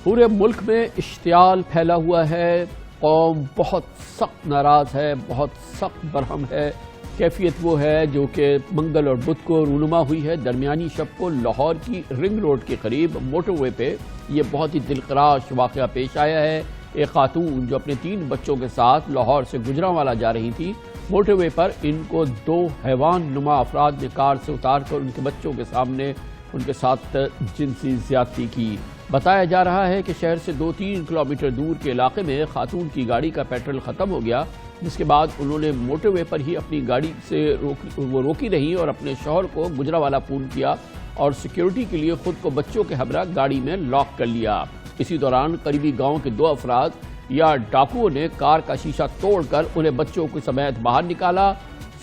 پورے ملک میں اشتعال پھیلا ہوا ہے، قوم بہت سخت ناراض ہے، بہت سخت برہم ہے۔ کیفیت وہ ہے جو کہ منگل اور بدھ کو رونما ہوئی ہے۔ درمیانی شب کو لاہور کی رنگ روڈ کے قریب موٹر وے پہ یہ بہت ہی دلخراش واقعہ پیش آیا ہے۔ ایک خاتون جو اپنے 3 بچوں کے ساتھ لاہور سے گجرانوالہ جا رہی تھی، موٹر وے پر ان کو 2 حیوان نما افراد نے کار سے اتار کر ان کے بچوں کے سامنے ان کے ساتھ جنسی زیادتی کی۔ بتایا جا رہا ہے کہ شہر سے 2-3 کلومیٹر دور کے علاقے میں خاتون کی گاڑی کا پیٹرول ختم ہو گیا، جس کے بعد انہوں نے موٹر وے پر ہی اپنی گاڑی سے روکی رہی اور اپنے شوہر کو گجرانوالہ فون کیا اور سیکیورٹی کے لیے خود کو بچوں کے ہمراہ گاڑی میں لاک کر لیا۔ اسی دوران قریبی گاؤں کے 2 افراد یا ڈاکوؤں نے کار کا شیشہ توڑ کر انہیں بچوں کو سمیت باہر نکالا،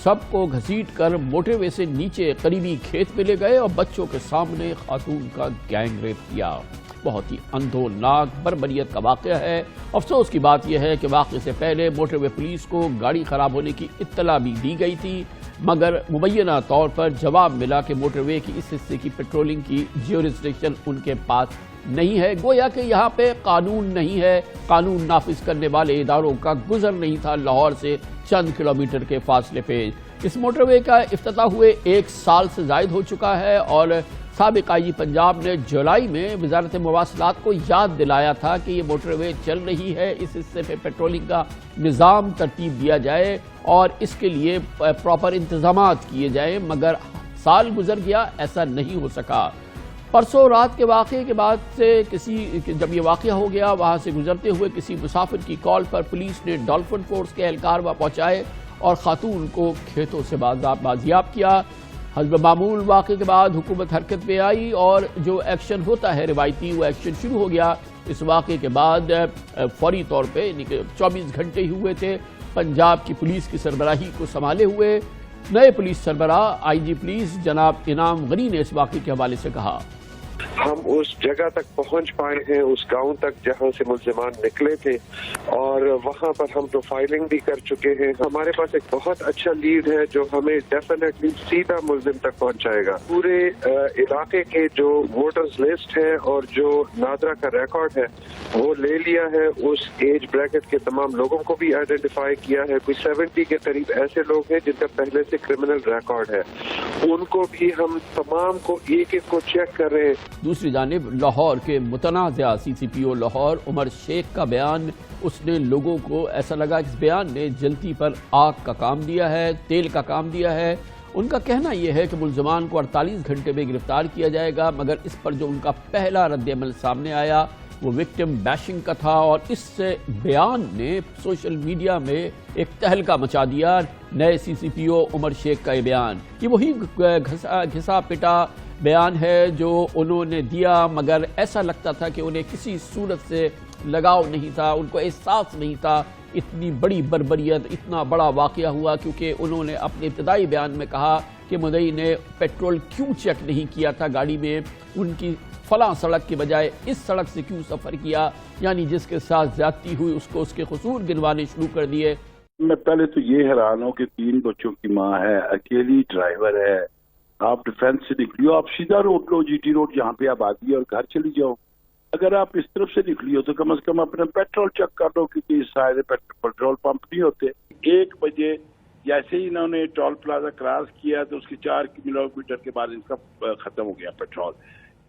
سب کو گھسیٹ کر موٹر وے سے نیچے قریبی کھیت میں لے گئے اور بچوں کے سامنے خاتون کا گینگ ریپ کیا۔ بہت ہی اندھوناک بربریت کا واقعہ ہے۔ افسوس کی بات یہ ہے کہ واقعے سے پہلے موٹر وے پولیس کو گاڑی خراب ہونے کی اطلاع بھی دی گئی تھی، مگر مبینہ طور پر جواب ملا کہ موٹر وے کی اس حصے کی پیٹرولنگ کی جیورسڈکشن ان کے پاس نہیں ہے۔ گویا کہ یہاں پہ قانون نہیں ہے، قانون نافذ کرنے والے اداروں کا گزر نہیں تھا لاہور سے چند کلومیٹر کے فاصلے پہ۔ اس موٹر وے کا افتتاح ہوئے 1 سال سے زائد ہو چکا ہے اور سابق آئی جی پنجاب نے جولائی میں وزارت مواصلات کو یاد دلایا تھا کہ یہ موٹر وے چل رہی ہے، اس حصے پہ پیٹرولنگ کا نظام ترتیب دیا جائے اور اس کے لیے پراپر انتظامات کیے جائیں، مگر سال گزر گیا، ایسا نہیں ہو سکا۔ پرسوں رات کے واقعے کے بعد سے جب یہ واقعہ ہو گیا، وہاں سے گزرتے ہوئے کسی مسافر کی کال پر پولیس نے ڈولفن فورس کے اہلکار وہاں پہنچائے اور خاتون کو کھیتوں سے بازیاب کیا۔ حسب معمول واقعے کے بعد حکومت حرکت میں آئی اور جو ایکشن ہوتا ہے روایتی، وہ ایکشن شروع ہو گیا۔ اس واقعے کے بعد فوری طور پہ 24 گھنٹے ہی ہوئے تھے پنجاب کی پولیس کی سربراہی کو سنبھالے ہوئے نئے پولیس سربراہ آئی جی پولیس جناب انعام غنی نے اس واقعے کے حوالے سے کہا، ہم اس جگہ تک پہنچ پائے ہیں، اس گاؤں تک جہاں سے ملزمان نکلے تھے، اور وہاں پر ہم پروفائلنگ بھی کر چکے ہیں۔ ہمارے پاس ایک بہت اچھا لیڈ ہے جو ہمیں ڈیفینیٹلی سیدھا ملزم تک پہنچائے گا۔ پورے علاقے کے جو ووٹرز لسٹ ہے اور جو نادرا کا ریکارڈ ہے وہ لے لیا ہے، اس ایج بریکٹ کے تمام لوگوں کو بھی آئیڈینٹیفائی کیا ہے۔ کوئی 70 کے قریب ایسے لوگ ہیں جن کا پہلے سے کرمنل ریکارڈ ہے، ان کو بھی ہم تمام کو ایک ایک کو چیک کر رہے ہیں۔ دوسری جانب لاہور کے متنازع سی سی پی او لاہور عمر شیخ کا بیان، اس نے لوگوں کو ایسا لگا اس بیان نے جلتی پر آگ کا کام دیا ہے، تیل کا کام دیا ہے۔ ان کا کہنا یہ ہے کہ ملزمان کو 48 گھنٹے میں گرفتار کیا جائے گا، مگر اس پر جو ان کا پہلا رد عمل سامنے آیا وہ وکٹم بیشنگ کا تھا اور اس بیان نے سوشل میڈیا میں ایک تہلکہ مچا دیا۔ نئے سی سی پی او عمر شیخ کا یہ بیان، یہ وہی گھسا پٹا بیان ہے جو انہوں نے دیا، مگر ایسا لگتا تھا کہ انہیں کسی صورت سے لگاؤ نہیں تھا، ان کو احساس نہیں تھا اتنی بڑی بربریت، اتنا بڑا واقعہ ہوا، کیونکہ انہوں نے اپنے ابتدائی بیان میں کہا کہ مدعی نے پیٹرول کیوں چیک نہیں کیا تھا گاڑی میں، ان کی فلاں سڑک کے بجائے اس سڑک سے کیوں سفر کیا، یعنی جس کے ساتھ زیادتی ہوئی اس کو اس کے قصور گنوانے شروع کر دیے۔ میں پہلے تو یہ حیران ہوں کہ 3 بچوں کی ماں ہے، اکیلی ڈرائیور ہے، آپ ڈیفینس سے نکلی ہو، آپ سیدھا روڈ لو، جی ٹی روڈ جہاں پہ آبادی ہے، اور گھر چلی جاؤ۔ اگر آپ اس طرف سے نکلی ہو تو کم از کم اپنا پیٹرول چیک کر لو، کیونکہ سارے پیٹرول پمپ نہیں ہوتے۔ 1 بجے جیسے ہی انہوں نے ٹول پلازا کراس کیا تو اس کے 4 کلومیٹر کے بعد ان کا ختم ہو گیا پیٹرول۔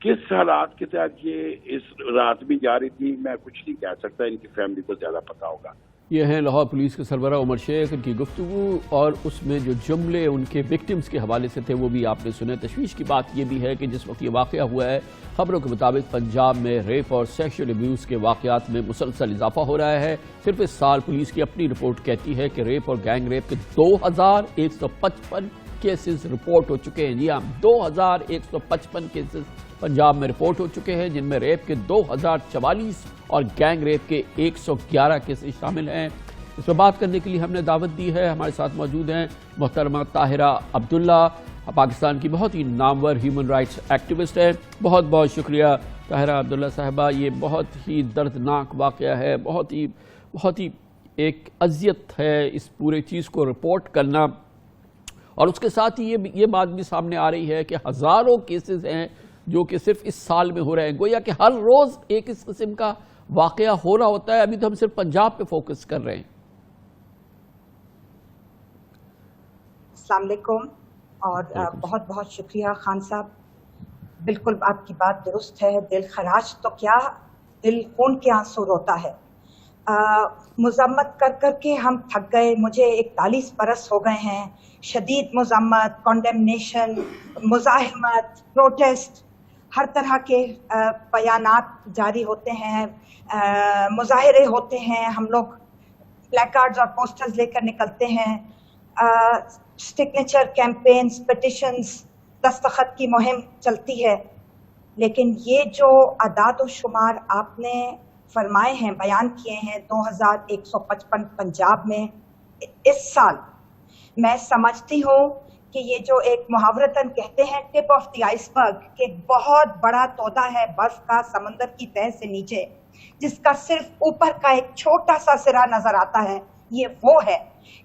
کس حالات کے تحت یہ اس رات بھی جاری تھی میں کچھ نہیں کہہ سکتا، ان کی فیملی کو زیادہ پتا ہوگا۔ یہ ہیں لاہور پولیس کے سربراہ عمر شیخ، ان کی گفتگو اور اس میں جو جملے ان کے وکٹمز کے حوالے سے تھے وہ بھی آپ نے سنے۔ تشویش کی بات یہ بھی ہے کہ جس وقت یہ واقعہ ہوا ہے، خبروں کے مطابق پنجاب میں ریپ اور سیکشل ابیوز کے واقعات میں مسلسل اضافہ ہو رہا ہے۔ صرف اس سال پولیس کی اپنی رپورٹ کہتی ہے کہ ریپ اور گینگ ریپ کے 2155 کیسز رپورٹ ہو چکے ہیں۔ جی ہاں، 2155 کیسز پنجاب میں رپورٹ ہو چکے ہیں، جن میں ریپ کے 2044 اور گینگ ریپ کے 111 کیسز شامل ہیں۔ اس پر بات کرنے کے لیے ہم نے دعوت دی ہے، ہمارے ساتھ موجود ہیں محترمہ طاہرہ عبداللہ، پاکستان کی بہت ہی نامور ہیومن رائٹس ایکٹیوسٹ ہے۔ بہت بہت شکریہ طاہرہ عبداللہ صاحبہ، یہ بہت ہی دردناک واقعہ ہے، بہت ہی ایک اذیت ہے اس پورے چیز کو رپورٹ کرنا، اور اس کے ساتھ ہی یہ بات بھی سامنے آ رہی ہے کہ ہزاروں کیسز ہیں جو کہ صرف اس سال میں ہو رہے ہیں. گویا کہ ہر روز ایک اس قسم کا واقعہ ہو رہا ہوتا ہے. ابھی تو ہم صرف پنجاب پہ فوکس کر رہے ہیں. السلام علیکم اور بہت بہت شکریہ خان صاحب. بالکل آپ کی بات درست ہے. دل خراش تو کیا، دل خون کے آنسو روتا ہے. مذمت کر کر کے ہم تھک گئے. مجھے 41 برس ہو گئے ہیں. شدید مذمت، کنڈیمنیشن، مزاحمت، پروٹیسٹ، ہر طرح کے بیانات جاری ہوتے ہیں، مظاہرے ہوتے ہیں. ہم لوگ پلیکارڈز اور پوسٹرز لے کر نکلتے ہیں. سگنیچر کیمپینز، پٹیشنز، دستخط کی مہم چلتی ہے. لیکن یہ جو اعداد و شمار آپ نے فرمائے ہیں، بیان کیے ہیں 2155 پنجاب میں اس سال، میں سمجھتی ہوں کہ یہ جو ایک محاورتاً کہتے ہیں ٹپ آف دی آئس برگ، کہ بہت بڑا تودہ ہے برف کا سمندر کی تہہ سے نیچے، جس کا صرف اوپر کا ایک چھوٹا سا سرا نظر آتا ہے، یہ وہ ہے.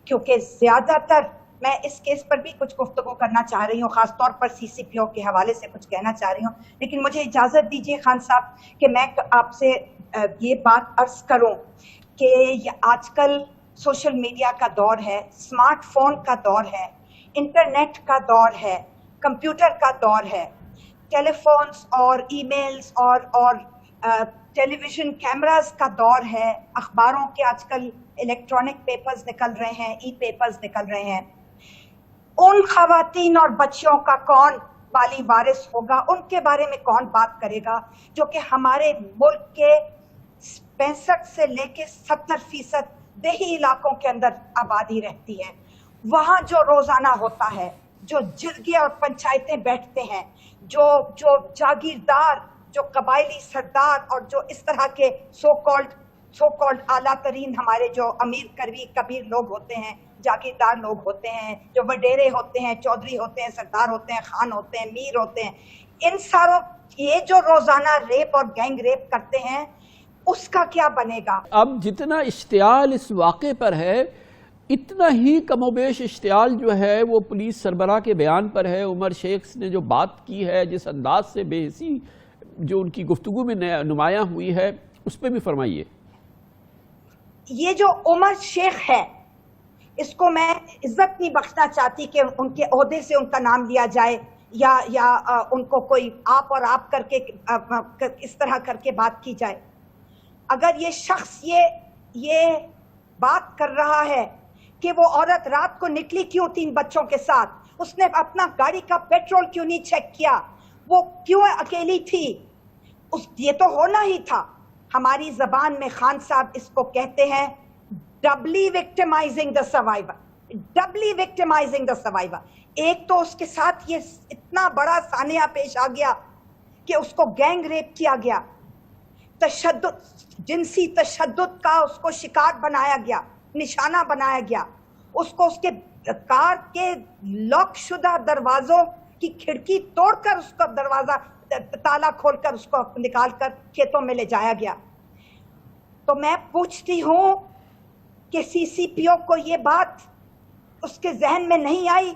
کیونکہ زیادہ تر میں اس کیس پر بھی کچھ گفتگو کرنا چاہ رہی ہوں، خاص طور پر سی سی پی او کے حوالے سے کچھ کہنا چاہ رہی ہوں. لیکن مجھے اجازت دیجیے خان صاحب کہ میں آپ سے یہ بات عرض کروں کہ آج کل سوشل میڈیا کا دور ہے، اسمارٹ فون کا دور ہے، انٹرنیٹ کا دور ہے، کمپیوٹر کا دور ہے، ٹیلی فونز اور ای میلز اور ٹیلی ویژن کیمراز کا دور ہے. اخباروں کے آج کل الیکٹرانک پیپرز نکل رہے ہیں، ای پیپرز نکل رہے ہیں. ان خواتین اور بچیوں کا کون والی وارث ہوگا، ان کے بارے میں کون بات کرے گا جو کہ ہمارے ملک کے 65 سے لے کے 70% دیہی علاقوں کے اندر آبادی رہتی ہے. وہاں جو روزانہ ہوتا ہے، جو جرگے اور پنچایتیں بیٹھتے ہیں، جو جاگیردار، جو قبائلی سردار اور جو اس طرح کے سو کالڈ اعلیٰ ترین ہمارے جو امیر کبیر لوگ ہوتے ہیں، جاگیردار لوگ ہوتے ہیں، جو وڈیرے ہوتے ہیں، چودھری ہوتے ہیں، سردار ہوتے ہیں، خان ہوتے ہیں، میر ہوتے ہیں، ان ساروں یہ جو روزانہ ریپ اور گینگ ریپ کرتے ہیں، اس کا کیا بنے گا؟ اب جتنا اشتعال اس واقعے پر ہے، اتنا ہی کم و بیش اشتعال جو ہے وہ پولیس سربراہ کے بیان پر ہے. عمر شیخ نے جو بات کی ہے، جس انداز سے بے حسی جو ان کی گفتگو میں نمایاں ہوئی ہے، اس پہ بھی فرمائیے. یہ جو عمر شیخ ہے، اس کو میں عزت نہیں بخشنا چاہتی کہ ان کے عہدے سے ان کا نام لیا جائے یا ان کو کوئی آپ اور آپ کر کے اس طرح کر کے بات کی جائے. اگر یہ شخص یہ بات کر رہا ہے کہ وہ عورت رات کو نکلی کیوں 3 بچوں کے ساتھ، اس نے اپنا گاڑی کا پیٹرول کیوں نہیں چیک کیا، وہ کیوں اکیلی تھی، یہ تو ہونا ہی تھا. ہماری زبان میں خان صاحب اس کو کہتے ہیں ڈبلی وکٹمائزنگ دا سروائیور. ڈبلی وکٹمائزنگ دا سروائیور. ایک تو اس کے ساتھ یہ اتنا بڑا سانحہ پیش آ گیا کہ اس کو گینگ ریپ کیا گیا، جنسی تشدد کا اس کو شکار بنایا گیا، نشانہ بنایا گیا. اس کو اس کے کار کے لاک شدہ دروازوں کی کھڑکی توڑ کر اس کا دروازہ تالا کھول کر اس کو نکال کر کھیتوں میں لے جایا گیا. تو میں پوچھتی ہوں کہ سی سی پی او کو یہ بات اس کے ذہن میں نہیں آئی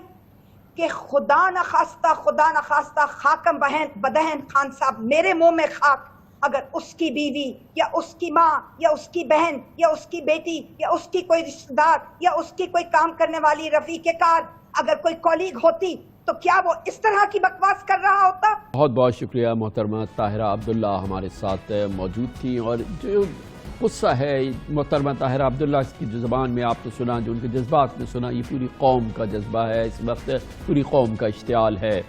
کہ خدا نخواستہ خاکم بدہن خان صاحب، میرے منہ میں خاک، اگر اس کی بیوی یا اس کی ماں یا اس کی بہن یا اس کی بیٹی یا اس کی کوئی رشتہ دار یا اس کی کوئی کام کرنے والی رفیق کار اگر کوئی کولیگ ہوتی تو کیا وہ اس طرح کی بکواس کر رہا ہوتا؟ بہت بہت شکریہ محترمہ طاہرہ عبداللہ ہمارے ساتھ موجود تھیں. اور جو غصہ ہے محترمہ طاہرہ عبداللہ کی جو زبان میں آپ نے سنا، جو ان کے جذبات میں سنا، یہ پوری قوم کا جذبہ ہے. اس وقت پوری قوم کا اشتعال ہے.